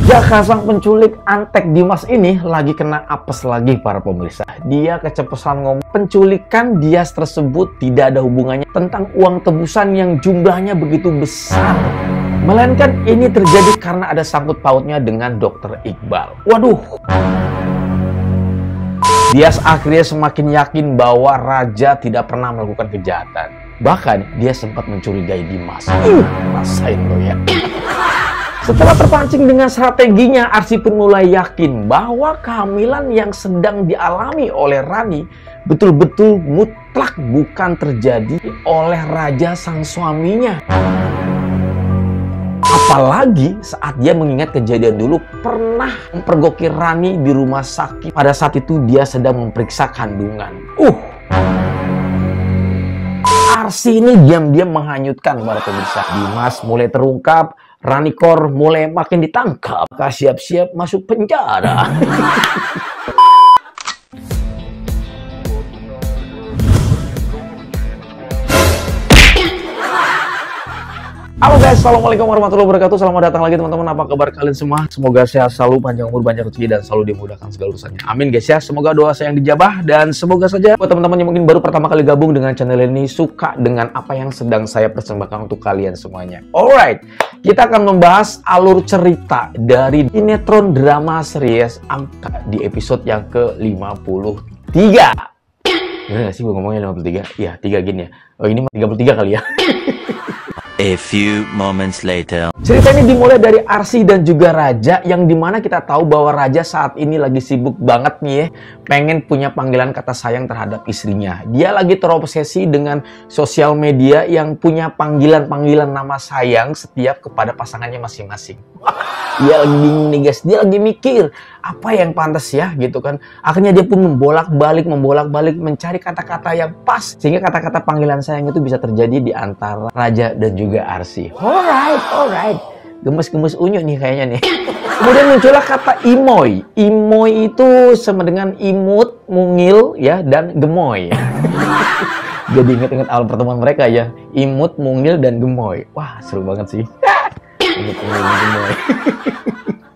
Jaka sang penculik Antek Dimas ini lagi kena apes lagi para pemirsa. Dia keceplosan ngomong penculikan Dias tersebut tidak ada hubungannya tentang uang tebusan yang jumlahnya begitu besar. Melainkan ini terjadi karena ada sangkut pautnya dengan Dr. Iqbal. Waduh. Dias akhirnya semakin yakin bahwa Raja tidak pernah melakukan kejahatan. Bahkan dia sempat mencurigai Dimas. Rasain lo ya. Setelah terpancing dengan strateginya, Arsy pun mulai yakin bahwa kehamilan yang sedang dialami oleh Rani betul-betul mutlak bukan terjadi oleh Raja sang suaminya. Apalagi saat dia mengingat kejadian dulu pernah mempergoki Rani di rumah sakit. Pada saat itu dia sedang memeriksa kandungan. Arsy ini diam-diam menghanyutkan para pemirsa. Dimas mulai terungkap, Rani Kor mulai makin ditangkap. Siap-siap masuk penjara. Halo guys, assalamualaikum warahmatullahi wabarakatuh. Selamat datang lagi teman-teman. Apa kabar kalian semua? Semoga sehat selalu, panjang umur, banyak rezeki, dan selalu dimudahkan segala urusannya. Amin guys ya. Semoga doa saya yang dijabah, dan semoga saja buat teman-teman yang mungkin baru pertama kali gabung dengan channel ini suka dengan apa yang sedang saya persembahkan untuk kalian semuanya. Alright, kita akan membahas alur cerita dari sinetron drama series Angka di episode yang ke-53. Bener gak sih gue ngomongnya 53? Iya, 3 gini ya. Oh ini 33 kali ya. A few moments later. Cerita ini dimulai dari Arsy dan juga Raja, yang dimana kita tahu bahwa Raja saat ini lagi sibuk banget nih ya, pengen punya panggilan kata sayang terhadap istrinya. Dia lagi terobsesi dengan sosial media yang punya panggilan-panggilan nama sayang setiap kepada pasangannya masing-masing. Dia lagi bingung nih guys, dia lagi mikir apa yang pantas ya gitu kan. Akhirnya dia pun membolak-balik mencari kata-kata yang pas sehingga kata-kata panggilan sayang itu bisa terjadi di antara Raja dan juga Arsy. Alright. Gemes-gemes unyu nih kayaknya nih. Kemudian muncullah kata imoy. Imoy itu sama dengan imut, mungil ya, dan gemoy. Jadi inget-inget awal pertemuan mereka ya. Imut, mungil, dan gemoy. Wah, seru banget sih.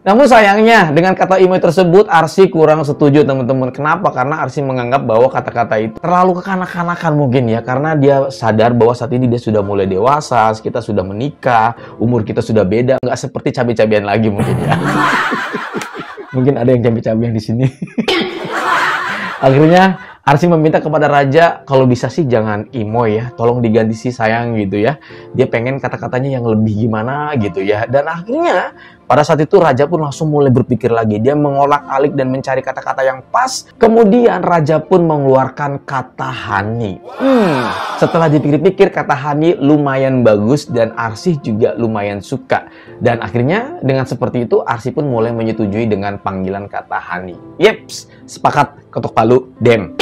Namun sayangnya dengan kata imoy tersebut Arsy kurang setuju teman-teman. Kenapa? Karena Arsy menganggap bahwa kata-kata itu terlalu kekanak-kanakan mungkin ya. Karena dia sadar bahwa saat ini dia sudah mulai dewasa, kita sudah menikah, umur kita sudah beda, nggak seperti cabai-cabian lagi mungkin ya. Mungkin ada yang cabai-cabian di sini. Akhirnya Arsy meminta kepada Raja, kalau bisa sih jangan imoy ya, tolong diganti sih sayang gitu ya. Dia pengen kata-katanya yang lebih gimana gitu ya. Dan akhirnya pada saat itu Raja pun langsung mulai berpikir lagi. Dia mengolak-alik dan mencari kata-kata yang pas. Kemudian Raja pun mengeluarkan kata honey. Setelah dipikir-pikir kata honey lumayan bagus dan Arsy juga lumayan suka. Dan akhirnya dengan seperti itu Arsy pun mulai menyetujui dengan panggilan kata honey. Yeps, sepakat, ketok palu, dem.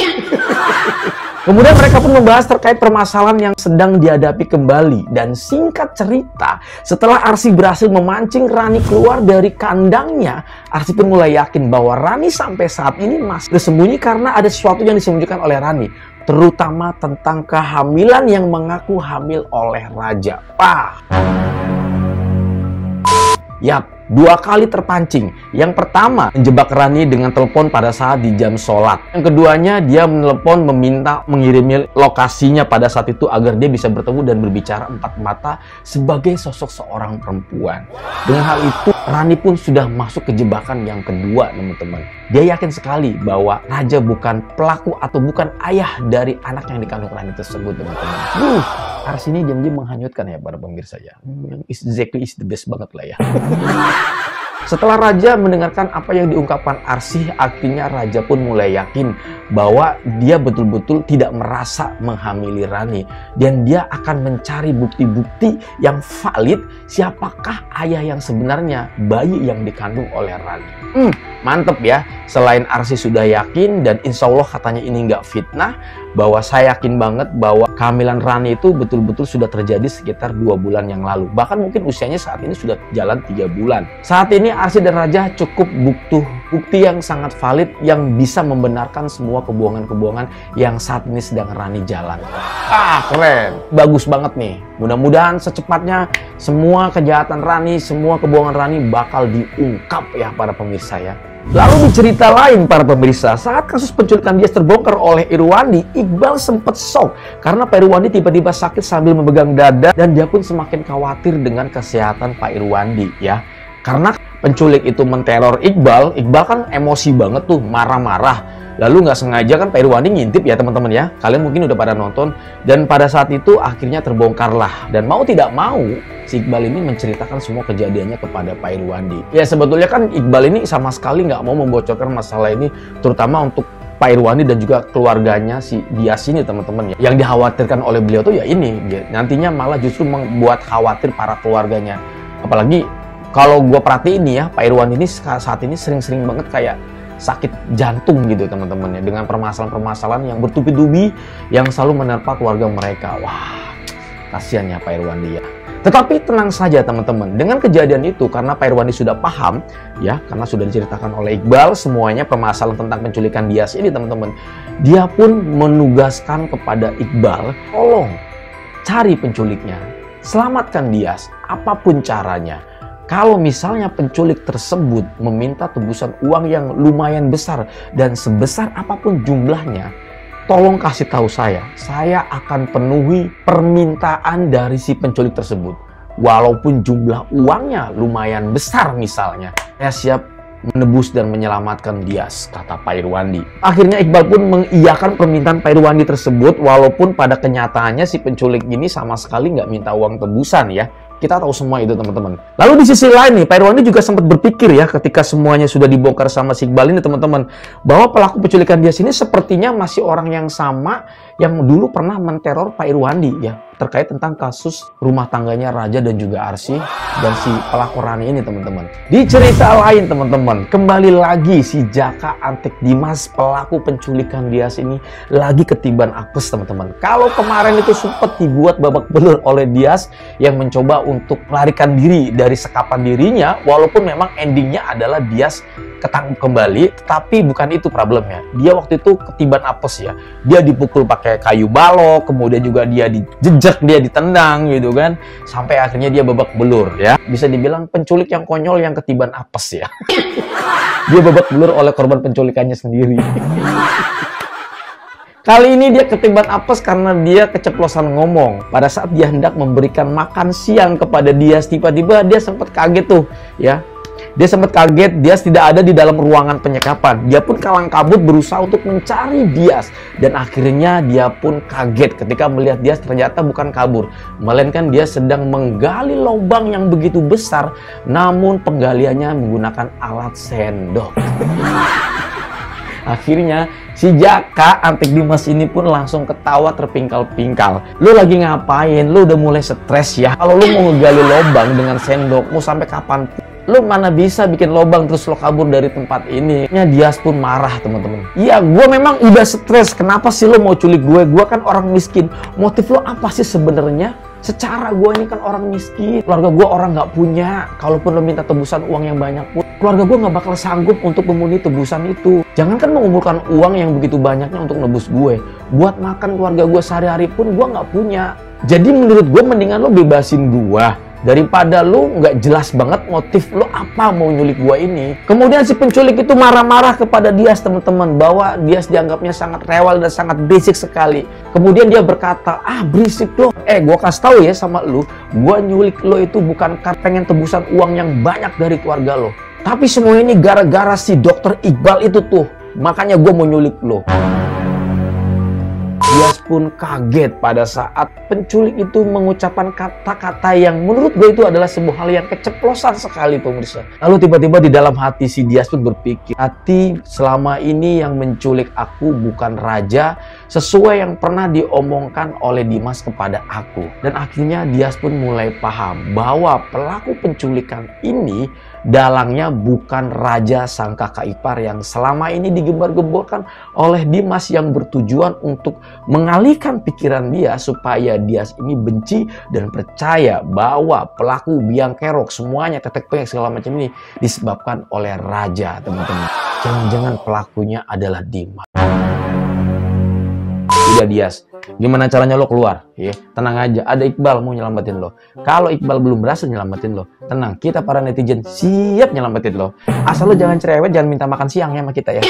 Kemudian mereka pun membahas terkait permasalahan yang sedang dihadapi kembali. Dan singkat cerita, setelah Arsy berhasil memancing Rani keluar dari kandangnya, Arsy pun mulai yakin bahwa Rani sampai saat ini masih bersembunyi karena ada sesuatu yang disembunyikan oleh Rani. Terutama tentang kehamilan yang mengaku hamil oleh Raja. Yap, 2 kali terpancing. Yang pertama, menjebak Rani dengan telepon pada saat di jam sholat. Yang keduanya, dia menelepon meminta mengirimi lokasinya pada saat itu agar dia bisa bertemu dan berbicara 4 mata sebagai sosok seorang perempuan. Dengan hal itu, Rani pun sudah masuk ke jebakan yang kedua, teman-teman. Dia yakin sekali bahwa Raja bukan pelaku atau bukan ayah dari anak yang dikandung Rani tersebut, teman-teman. Arsy ini diam-diam menghanyutkan ya para pemirsa ya. Exactly is the best banget lah ya. Setelah Raja mendengarkan apa yang diungkapkan Arsy, akhirnya Raja pun mulai yakin bahwa dia betul-betul tidak merasa menghamili Rani. Dan dia akan mencari bukti-bukti yang valid siapakah ayah yang sebenarnya bayi yang dikandung oleh Rani. Mantep ya. Selain Arsy sudah yakin dan insya Allah katanya ini nggak fitnah, bahwa saya yakin banget bahwa kehamilan Rani itu betul-betul sudah terjadi sekitar 2 bulan yang lalu. Bahkan mungkin usianya saat ini sudah jalan 3 bulan. Saat ini Arsy dan Raja cukup butuh Bukti yang sangat valid yang bisa membenarkan semua kebohongan-kebohongan yang saat ini sedang Rani jalan. Keren. Bagus banget nih. Mudah-mudahan secepatnya semua kejahatan Rani, semua kebohongan Rani bakal diungkap ya para pemirsa ya. Lalu di cerita lain para pemirsa, saat kasus penculikan Dias terbongkar oleh Irwandi, Iqbal sempat shock karena Pak Irwandi tiba-tiba sakit sambil memegang dada dan dia pun semakin khawatir dengan kesehatan Pak Irwandi ya. Karena penculik itu menteror Iqbal kan emosi banget tuh, marah-marah. Lalu nggak sengaja kan Pak Irwandi ngintip ya teman-teman ya. Kalian mungkin udah pada nonton. Dan pada saat itu akhirnya terbongkarlah. Dan mau tidak mau, si Iqbal ini menceritakan semua kejadiannya kepada Pak Irwandi. Ya sebetulnya kan Iqbal ini sama sekali nggak mau membocorkan masalah ini, terutama untuk Pak Irwandi dan juga keluarganya si Dias ini teman-teman ya. Yang dikhawatirkan oleh beliau tuh ya ini, nantinya malah justru membuat khawatir para keluarganya. Apalagi kalau gue perhatiin nih ya, Pak Irwandi ini saat ini sering-sering banget kayak sakit jantung gitu teman-teman ya, dengan permasalahan-permasalahan yang bertubi-tubi yang selalu menerpa keluarga mereka. Wah, kasihan ya Pak Irwandi ya. Tetapi tenang saja teman-teman, dengan kejadian itu karena Pak Irwandi sudah paham ya, karena sudah diceritakan oleh Iqbal semuanya permasalahan tentang penculikan Dias ini teman-teman, dia pun menugaskan kepada Iqbal, tolong cari penculiknya, selamatkan Dias apapun caranya. Kalau misalnya penculik tersebut meminta tebusan uang yang lumayan besar dan sebesar apapun jumlahnya, tolong kasih tahu saya akan penuhi permintaan dari si penculik tersebut. Walaupun jumlah uangnya lumayan besar misalnya, saya siap menebus dan menyelamatkan Dias, kata Pak Irwandi. Akhirnya Iqbal pun mengiyakan permintaan Pak Irwandi tersebut, walaupun pada kenyataannya si penculik ini sama sekali nggak minta uang tebusan ya. Kita tahu semua itu teman-teman. Lalu di sisi lain nih, Pak Irwandi juga sempat berpikir ya ketika semuanya sudah dibongkar sama si Iqbal ini teman-teman, bahwa pelaku penculikan Dias ini sepertinya masih orang yang sama yang dulu pernah menteror Pak Irwandi ya, terkait tentang kasus rumah tangganya Raja dan juga Arsy dan si pelakor Rani ini teman-teman. Di cerita lain teman-teman, kembali lagi si Jaka Antek Dimas pelaku penculikan Dias ini lagi ketiban apes teman-teman. Kalau kemarin itu sempat dibuat babak belur oleh Dias yang mencoba untuk melarikan diri dari sekapan dirinya, walaupun memang endingnya adalah Dias ketangkep kembali, tapi bukan itu problemnya. Dia waktu itu ketiban apes ya. Dia dipukul pakai kayu balok, kemudian juga dia dijejak, dia ditendang gitu kan, sampai akhirnya dia babak belur ya. Bisa dibilang penculik yang konyol yang ketiban apes ya. Dia babak belur oleh korban penculikannya sendiri. Kali ini dia ketiban apes karena dia keceplosan ngomong. Pada saat dia hendak memberikan makan siang kepada Dias, tiba-tiba dia sempat kaget tuh ya. Dia sempat kaget, Dias tidak ada di dalam ruangan penyekapan. Dia pun kalang kabut berusaha untuk mencari Dias. Dan akhirnya dia pun kaget ketika melihat Dias ternyata bukan kabur, melainkan dia sedang menggali lubang yang begitu besar, namun penggaliannya menggunakan alat sendok. Akhirnya si Jaka Antek Dimas ini pun langsung ketawa terpingkal-pingkal. Lu lagi ngapain? Lu udah mulai stres ya? Kalau lu mau ngegali lubang dengan sendok, mau sampai kapan? Lu mana bisa bikin lubang terus lo kabur dari tempat ini? Dias pun marah teman-teman. Iya, gue memang udah stres. Kenapa sih lo mau culik gue? Gue kan orang miskin. Motif lo apa sih sebenarnya? Secara gue ini kan orang miskin, keluarga gue orang nggak punya. Kalaupun lo minta tebusan uang yang banyak pun, keluarga gue nggak bakal sanggup untuk memenuhi tebusan itu. Jangankan mengumpulkan uang yang begitu banyaknya untuk nebus gue, buat makan keluarga gue sehari-hari pun gue nggak punya. Jadi menurut gue mendingan lo bebasin gue daripada lu nggak jelas banget motif lu apa mau nyulik gua ini. Kemudian si penculik itu marah-marah kepada Dias teman-teman, bahwa Dias dianggapnya sangat rewel dan sangat berisik sekali. Kemudian dia berkata, berisik lo. Gua kasih tahu ya sama lu, gua nyulik lo itu bukan karena pengen tebusan uang yang banyak dari keluarga lo, tapi semua ini gara-gara si dokter Iqbal itu tuh, makanya gua mau nyulik lo. Dias pun kaget pada saat penculik itu mengucapkan kata-kata yang menurut gue itu adalah sebuah hal yang keceplosan sekali pemirsa. Lalu tiba-tiba di dalam hati si Dias pun berpikir, hati selama ini yang menculik aku bukan Raja, sesuai yang pernah diomongkan oleh Dimas kepada aku. Dan akhirnya Dias pun mulai paham bahwa pelaku penculikan ini dalangnya bukan raja sang kakak ipar yang selama ini digembar-gemborkan oleh Dimas yang bertujuan untuk mengalihkan pikiran dia supaya dia ini benci dan percaya bahwa pelaku biang kerok semuanya tetek pengek segala macam ini disebabkan oleh raja, teman-teman. Jangan-jangan pelakunya adalah Dimas. Udah Dias, gimana caranya lo keluar? Ya, tenang aja, ada Iqbal mau nyelamatin lo. Kalau Iqbal belum berhasil nyelamatin lo, tenang, kita para netizen siap nyelamatin lo. Asal lo jangan cerewet, jangan minta makan siang ya sama kita ya.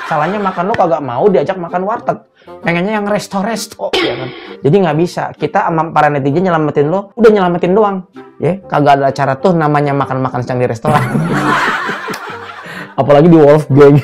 Salahnya makan lo kagak mau diajak makan warteg, pengennya yang resto-resto ya kan. Jadi nggak bisa, kita sama para netizen nyelamatin lo, udah nyelamatin doang ya, kagak ada acara tuh namanya makan-makan siang di restoran. Apalagi di Wolfgang.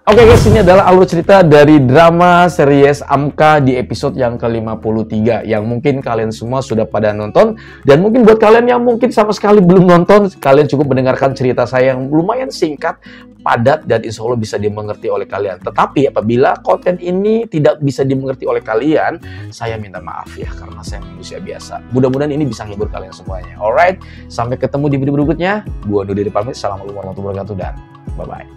Oke guys, ini adalah alur cerita dari drama series Amka di episode yang ke-53 yang mungkin kalian semua sudah pada nonton, dan mungkin buat kalian yang mungkin sama sekali belum nonton, kalian cukup mendengarkan cerita saya yang lumayan singkat, padat, dan insya Allah bisa dimengerti oleh kalian. Tetapi apabila konten ini tidak bisa dimengerti oleh kalian, saya minta maaf ya, karena saya manusia biasa. Mudah-mudahan ini bisa menghibur kalian semuanya. Alright, sampai ketemu di video berikutnya. Gua Nudiri pamit. Assalamualaikum warahmatullahi wabarakatuh dan bye-bye.